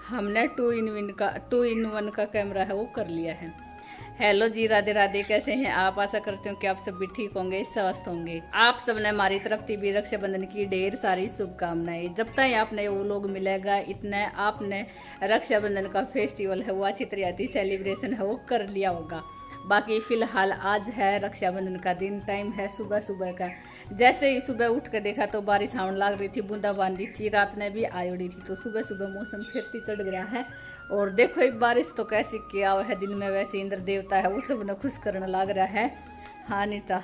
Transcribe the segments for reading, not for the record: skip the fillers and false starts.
हमने 2-in-1 का camera है वो कर लिया है। हेलो जी, राधे राधे, कैसे हैं आप? आशा करती हूँ कि आप सब भी ठीक होंगे, स्वस्थ होंगे। आप सबने हमारी तरफ से भी रक्षाबंधन की ढेर सारी शुभकामनाएं। जब तक आपने वो लोग मिलेगा इतने आपने रक्षाबंधन का फेस्टिवल है वो अच्छी तरह सेलिब्रेशन है वो कर लिया होगा। बाकी फिलहाल आज है रक्षाबंधन का दिन, टाइम है सुबह सुबह का। जैसे ही सुबह उठ कर देखा तो बारिश आने लग रही थी, बूंदाबांदी थी, रात में भी आई उड़ी थी, तो सुबह सुबह मौसम फिरती चढ़ गया है। और देखो ये बारिश तो कैसी किया हुआ है दिन में, वैसे इंद्र देवता है वो सब ने खुश करने लग रहा है। हाँ नीता,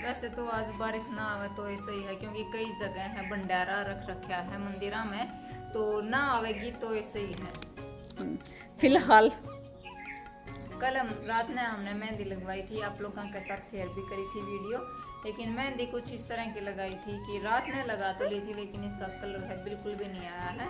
वैसे तो आज बारिश ना आवे तो ऐसा ही है, क्योंकि कई जगह है भंडारा रख रखा है मंदिरा में, तो ना आवेगी तो ऐसे ही है। फिलहाल कल रात में हमने मेहंदी लगवाई थी, आप लोगों के साथ शेयर भी करी थी वीडियो। लेकिन मेहंदी कुछ इस तरह की लगाई थी कि रात ने लगा तो ली थी, लेकिन इसका कलर है बिल्कुल भी नहीं आया है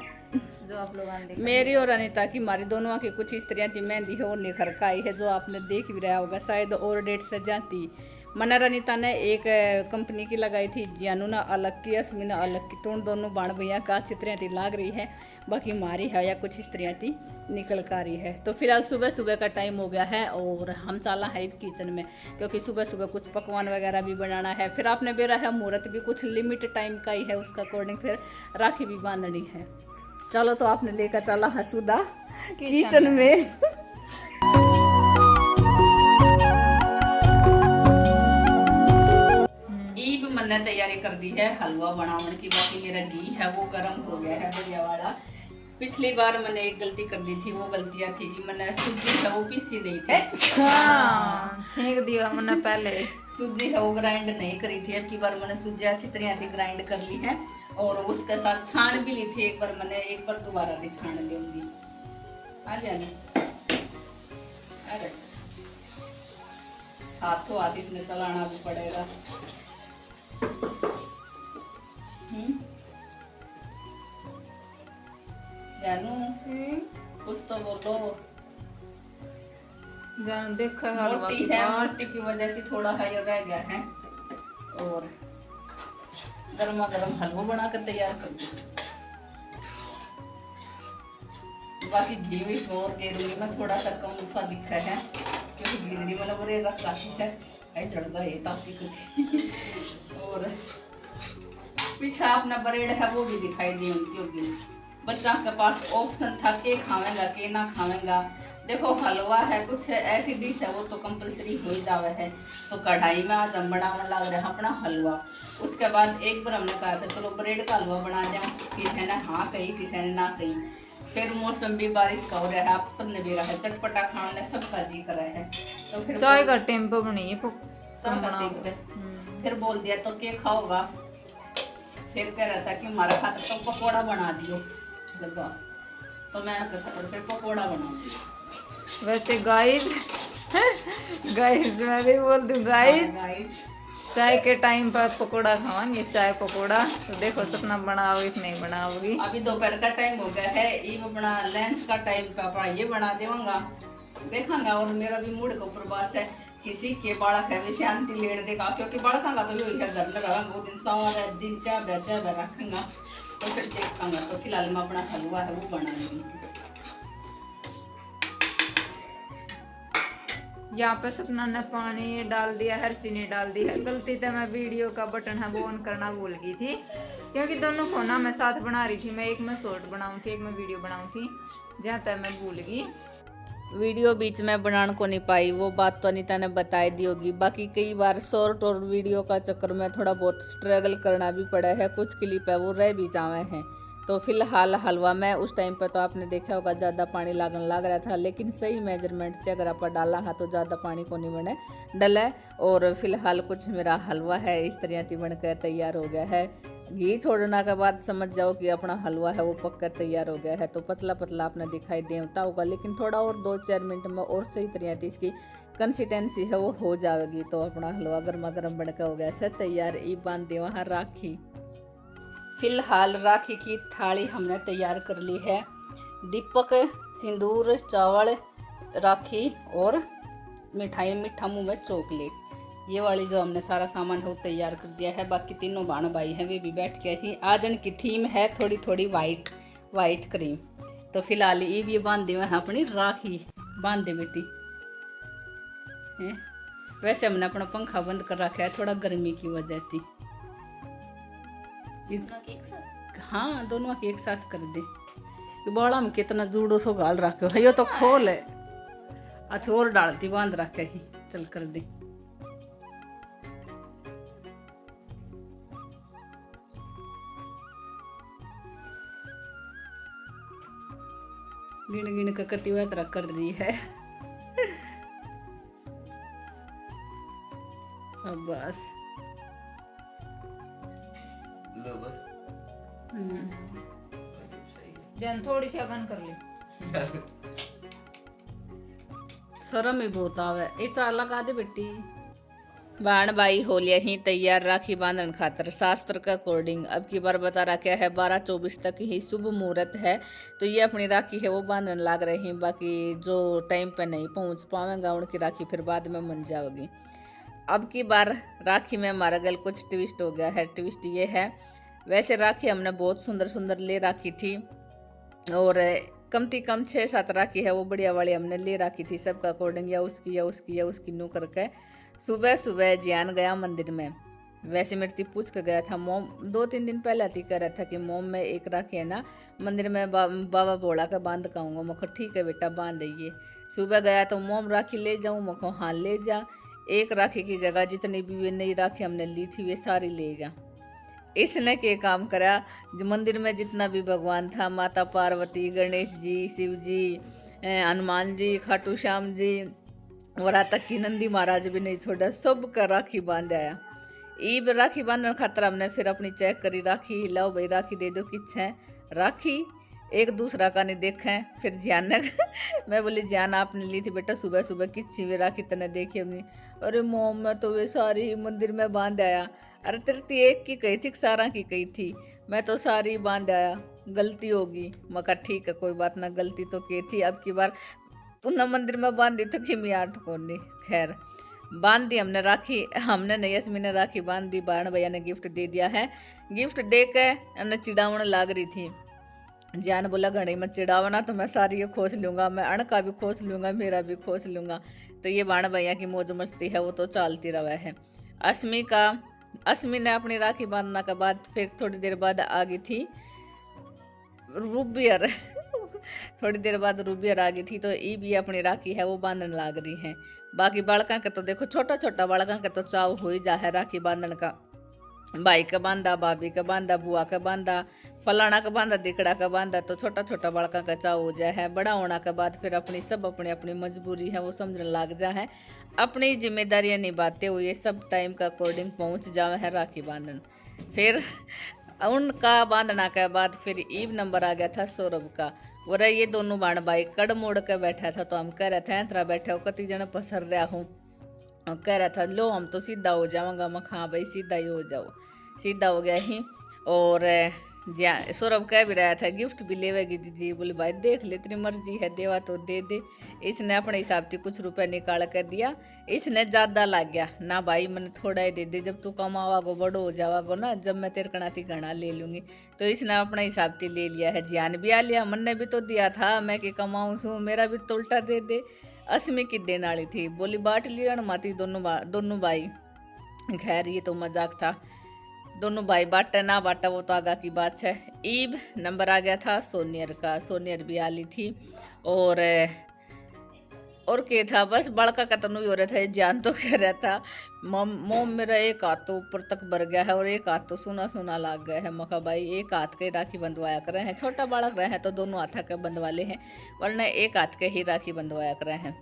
जो आप लोगों ने देखा। मेरी और अनीता की, हमारी दोनों की कुछ इस तरह की मेहंदी है वो निखर का आई है, जो आपने देख भी रहा होगा शायद, और डेट से जाती। मना अनीता ने एक कंपनी की लगाई थी, जियानू ने अलग की, अस्मी ने अलग की, तो उन दोनों बाण भैया का अच्छी तरह की लाग रही है। बाकी हमारी है या कुछ इस तरह की निकल कर रही है। तो फिलहाल सुबह सुबह का टाइम हो गया है और हम चला है किचन में, क्योंकि सुबह सुबह कुछ पकवान वगैरह भी बनाना है। फिर आपने बेरा है मुहूर्त भी कुछ लिमिटेड टाइम का ही है, उसका अकॉर्डिंग फिर राखी भी बांधनी है। चलो तो आपने लेकर चला है सुधा किचन में। ईब मैंने तैयारी कर दी है हलवा बनाने की। बाकी मेरा घी है वो गर्म हो गया है बढ़िया वाला। पिछली बार मैंने एक गलती कर दी थी, वो गलतियां थी कि मैंने सूजी है वो पीसी नहीं थी, छेक दिया मैंने पहले। सूजी है वो ग्राइंड नहीं करी थी। अब की बार मैंने सूजी अच्छी तरह से ग्राइंड कर ली है और उसके साथ छान भी ली थी एक बार मैंने, एक बार दोबारा भी छान लूंगी। आ जाना, अरे हाथों हाथ इसमें चलाना भी पड़ेगा। जानू कुछ तो बोलो। जानू देखा मोटी है, मोटी की वजह से थोड़ा हाई रह गया है। और गर्मा गर्म हलवा बना कर तैयार कर दूँ। बाकी घी भी और दे दूंगी मैं, थोड़ा सा कम सा दिखा है क्योंकि गिरनी मैंने बड़े रखी है, चढ़ता है ताकि कुछ। और पीछे अपना ब्रेड है वो भी दिखाई दी उनकी होगी। बच्चा के पास ऑप्शन था के खावेगा के ना खावेगा। देखो हलवा है, कुछ ऐसी डिश है वो तो कंपलसरी हो ही जावे है। तो कढ़ाई में आज हम बनाने लग रहे हैं अपना हलवा। उसके बाद एक बार हमने कहा था चलो ब्रेड का हलवा बना जाए, किसी ने हाँ कही किसी ने ना कही। फिर मौसम भी बारिश का हो रहा है, आप सबने भी रहा है चटपटा खाने सबका जी कर रहा है। तो फिर चाय का टेम्पो बनी है, फिर बोल दिया तो क्या खाओगा। फिर कह रहा था कि हमारा खातर तो पकौड़ा बना दियो लगा, तो मैंने कहा फिर पकौड़ा बना दिया। वैसे गाइस मैं भी बोल दूं गाइस, चाय के टाइम पर पकोड़ा खावांगे, चाय पकोड़ा। तो देखो सपना बनाओगी कि नहीं बनाओगी। अभी दोपहर का टाइम हो गया है, ये अपना लंच का टाइम का अपना ये बना देवांगा देखांगा। और मेरा भी मूड का ऊपर बात है, किसी के बालक है वैसे शांति लेट देगा, क्योंकि बालका का तो यही है घर लगा वो दिन सवार दिन चाय रखेंगा तो फिर देखांगा। तो फिलहाल मैं अपना हलवा है वो बना लूंगी। यहाँ पे सपना ने पानी डाल दिया, हर चीनी डाल दी है। गलती से मैं वीडियो का बटन है वो ऑन करना भूल गई थी, क्योंकि दोनों फोना मैं साथ बना रही थी। मैं एक में शॉर्ट बनाऊँ थी, एक में वीडियो बनाऊँ थी, जहाँ तक मैं भूल गई। वीडियो बीच में बनाने को नहीं पाई, वो बात तो अनीता ने बताई दी होगी। बाकी कई बार शॉर्ट और वीडियो का चक्कर में थोड़ा बहुत स्ट्रगल करना भी पड़ा है, कुछ क्लिप है वो रह भी जावे हैं। तो फिलहाल हलवा में उस टाइम पर तो आपने देखा होगा ज़्यादा पानी लागने लग रहा था, लेकिन सही मेजरमेंट से अगर आप डाला है तो ज़्यादा पानी को नहीं बने डले। और फिलहाल कुछ मेरा हलवा है इस तरह से बनकर तैयार हो गया है। घी छोड़ने के बाद समझ जाओ कि अपना हलवा है वो पककर तैयार हो गया है। तो पतला पतला आपने दिखाई देता होगा, लेकिन थोड़ा और 2-4 मिनट में और सही तरह से इसकी कंसिस्टेंसी है वो हो जाएगी। तो अपना हलवा गर्मा गर्म बनकर हो गया है तैयार। ये बांध दे वहाँ राखी। फिलहाल राखी की थाली हमने तैयार कर ली है। दीपक, सिंदूर, चावल, राखी और मिठाई, मीठा मुँह में चॉकलेट, ये वाली जो हमने सारा सामान है वो तैयार कर दिया है। बाकी तीनों बहन भाई हैं वे भी बैठ के ऐसी। आज इनकी थीम है थोड़ी थोड़ी वाइट क्रीम। तो फिलहाल ये बांधे हुए हैं अपनी राखी बांधे बेटी है। वैसे हमने अपना पंखा बंद कर रखा है थोड़ा गर्मी की वजह थी। हाँ दोनों के एक साथ कर दे। बाड़ा में कितना जूड़ो सो गाल रखे है, यो तो खोल है। अच्छा और डालती बांध रखे ही चल कर दे। गिन गिन के कती हुआ तरह कर रही है। बस जन थोड़ी सी अगन कर ले। शर्म ही बहुत आवे। इतना लगा दे बेटी। बाण बाई हो लिया ही तैयार राखी बांधन खातर शास्त्र के अकॉर्डिंग। अब की बार बता रखा है 12-24 तक ही शुभ मुहूर्त है, तो ये अपनी राखी है वो बांधन लाग रही। बाकी जो टाइम पे नहीं पहुंच पाएगा उनकी राखी फिर बाद में मन जाओगी। अब की बार राखी में हमारा गल कुछ ट्विस्ट हो गया है। ट्विस्ट ये है, वैसे राखी हमने बहुत सुंदर सुंदर ले रखी थी और कम से कम 6-7 राखी है वो बढ़िया वाली हमने ले रखी थी सबका अकॉर्डिंग, या उसकी नू करके। सुबह सुबह जियान गया मंदिर में। वैसे मेरे ती पूछ के गया था मोम 2-3 दिन पहले थी कह रहा था कि मोम में एक राखी है ना मंदिर में बाबा भोला का बांध कहूँगा। मैं ठीक है बेटा बांध दीजिए। सुबह गया तो मोम राखी ले जाऊँ, मैं हाँ ले जा। एक राखी की जगह जितनी भी नई राखी हमने ली थी वे सारी ले जा। इसने के काम करा, मंदिर में जितना भी भगवान था, माता पार्वती, गणेश जी, शिव जी, हनुमान जी, खाटू श्याम जी और आज तक की नंदी महाराज भी नहीं छोड़ा, सब का राखी बांध आया। ईब राखी बांधने खातर हमने फिर अपनी चेक करी राखी। लाओ भाई राखी दे दो किच है राखी। एक दूसरा का नहीं देखें। फिर जान मैं बोली जान आपने ली थी बेटा सुबह सुबह किच्ची वे राखी तने देखी हमने। अरे मोम मैं तो वे सारी मंदिर में बांध आया। अरे तेरी एक की कही थी सारा की कही थी, मैं तो सारी बांध आया, गलती होगी। मैं कहा ठीक है कोई बात ना, गलती तो की थी। अब की बार तूने मंदिर में बांधी तो कि मैं आठ को नहीं। खैर बांध दी हमने राखी। हमने नहीं यशमी ने राखी बांध दी। बाण भैया ने गिफ्ट दे दिया है। गिफ्ट दे के चिड़ावन लाग रही थी। जान बोला घड़ी में चिड़ावना तो मैं सारी ये खोस लूँगा, मैं अण का भी खोस लूँगा, मेरा भी खोस लूँगा। तो ये बाण भैया की मौज मस्ती है वो तो चलती रहा है। असमी ने अपनी राखी बांधने के बाद फिर थोड़ी देर बाद आ गई थी रूबियर थोड़ी देर बाद रूबियर आ गई थी। तो ये भी अपनी राखी है वो बांधने लाग रही है। बाकी बालका के तो देखो छोटा छोटा बालका के तो चाव हो ही जा है राखी बांधने का। भाई का बांधा, भाभी का बांधा, बुआ का बांधा, फलाना का बांधा, दिकड़ा का बांधा, तो छोटा छोटा बालका का चाव हो जाए है। बड़ा होने के बाद फिर अपनी सब अपनी अपनी मजबूरी है वो समझने लग जा है। अपनी जिम्मेदारियां निभाते हुए सब टाइम का अकॉर्डिंग पहुंच जावे है राखी बांधन। फिर उनका बांधना के बाद फिर ईब नंबर आ गया था सौरभ का। वो ये दोनों बाण भाई कड़ मोड़ के बैठा था। तो हम कह रहे थे तेरा बैठे हो कति जन पसर रहा हूँ। कह रहा था लो हम तो सीधा हो जाऊंगा। मैं हाँ भाई सीधा ही हो जाओ। सीधा हो गया ही। और सौरभ कह भी रहा था गिफ्ट भी लेवेगी दीदी। बोले भाई देख ले तेरी मर्जी है, देवा तो दे दे। इसने अपने हिसाब से कुछ रुपए निकाल कर दिया। इसने ज़्यादा लग गया ना भाई मैंने थोड़ा ही दे दे, जब तू कमावागो बड़ो हो जावागो ना जब मैं तेरे कणाती घना ले लूँगी। तो इसने अपने हिसाब से ले लिया है। ज्ञान भी आ लिया, मन ने भी तो दिया था मैं कि कमाऊँ सू, मेरा भी तो उल्टा दे दे। असमी की देने वाली थी, बोली बांट लिया माती दोनों भाई। खैर ये तो मजाक था, दोनों भाई बांटा ना बांटा वो तो आगा की बात है। ईब नंबर आ गया था सोनियर का। सोनियर भी आ ली थी। और क्या था बस बड़का का तनु हो रहा था। जान तो कह रहा था मोम मेरा एक हाथ तो ऊपर तक भर गया है और एक हाथ तो सुना सुना लाग गया है। मका भाई एक हाथ के राखी बंधवाया कर रहे हैं, छोटा बालक रहे हैं तो दोनों हाथ के बंधवाले हैं, वरना एक हाथ के ही राखी बंधवाया कर रहे हैं।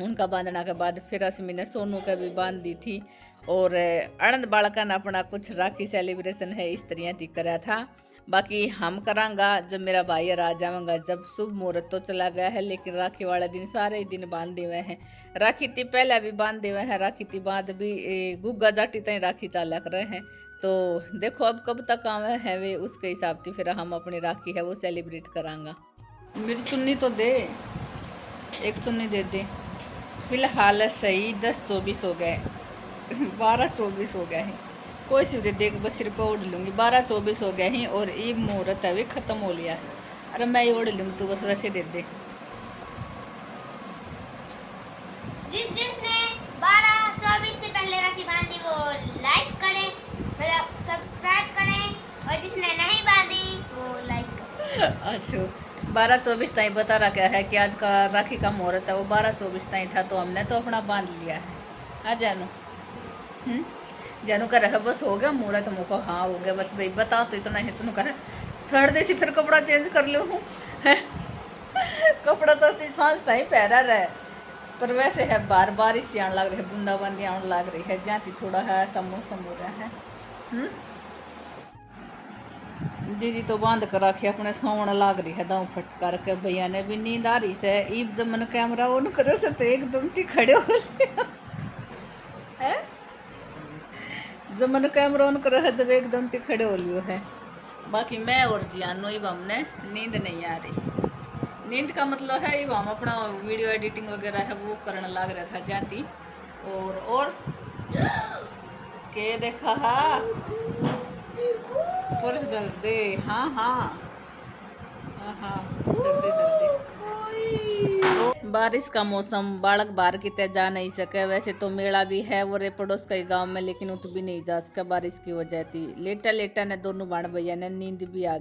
उनका बांधना के बाद फिर असमी ने सोनू का भी बांध दी थी। और आनंद बालका ने अपना कुछ राखी सेलिब्रेशन है इस तरह थी करा था। बाकी हम करांगा जब मेरा भाई आ जाऊंगा, जब शुभ मुहूर्त तो चला गया है, लेकिन राखी वाला दिन सारे दिन बांधे हुए हैं। राखी ती पहले भी बांधे हुए हैं, राखी ती बाद भी गुग्गा जाटी तक राखी चाला कर रहे हैं। तो देखो अब कब तक आवे है वे उसके हिसाब से फिर हम अपनी राखी है वो सेलिब्रेट करांगा। मेरी चुन्नी तो दे, एक चुन्नी दे दे। फिलहाल सही 10-24 हो गए 12-24 हो गए हैं, कोई सी दे देख बस सिर पर उड़ लूँगी। 12-24 हो गए हैं और ईब मुहूर्त है वे ख़त्म हो लिया है। अरे मैं ही ओढ़ लूंगी, तू बस वैसे दे दे। जिसने 12-24 से पहले राखी बांधी वो लाइक करें, फिर आप सब्सक्राइब करें, और जिसने नहीं बांधी वो लाइक करें। अच्छा 12-24 ताई बता रखा है कि आज का राखी का मुहूर्त है, वो 12-24 ताई था, तो हमने तो अपना बांध लिया है। आ जानू जानू कह रहा है बस हो गया मुहूर्त, मुझको हाँ हो गया बस भाई बता, तो इतना है तुम कह सड़ दे सी, फिर कपड़ा चेंज कर लो हूँ। कपड़ा तो सांझता ही पहरा रहा, पर वैसे है बार बारिश से आने लग रही है, बूंदाबांदी आने लग रही है, जाती थोड़ा है ऐसा मौसम हो रहा है। दीदी तो बांध कर रखी अपने सोवन लाग रही है, दाऊ फट करके भैया ने भी नींद आ रही से, ईब जमन कैमरा ऑन करो से तो एकदम टी खड़े हो है, जमन कैमरा ऑन करो है तो एकदम टी खड़े हो लियो है। बाकी मैं और जियानो इब हमने नींद नहीं आ रही, नींद का मतलब है इब हम अपना वीडियो एडिटिंग वगैरह है वो करने लग रहा था जाती, और के देखा हा पुरुष दर्दे, हाँ हाँ दर्दे दर्दे। बारिश का मौसम, बालक बाहर कितने जा नहीं सके, वैसे तो मेला भी है वो रे पड़ोस के गांव में, लेकिन उत भी नहीं जा सका बारिश की वजह थी। लेटा लेटा ने दोनों बाण भैया ने नींद भी आ गई।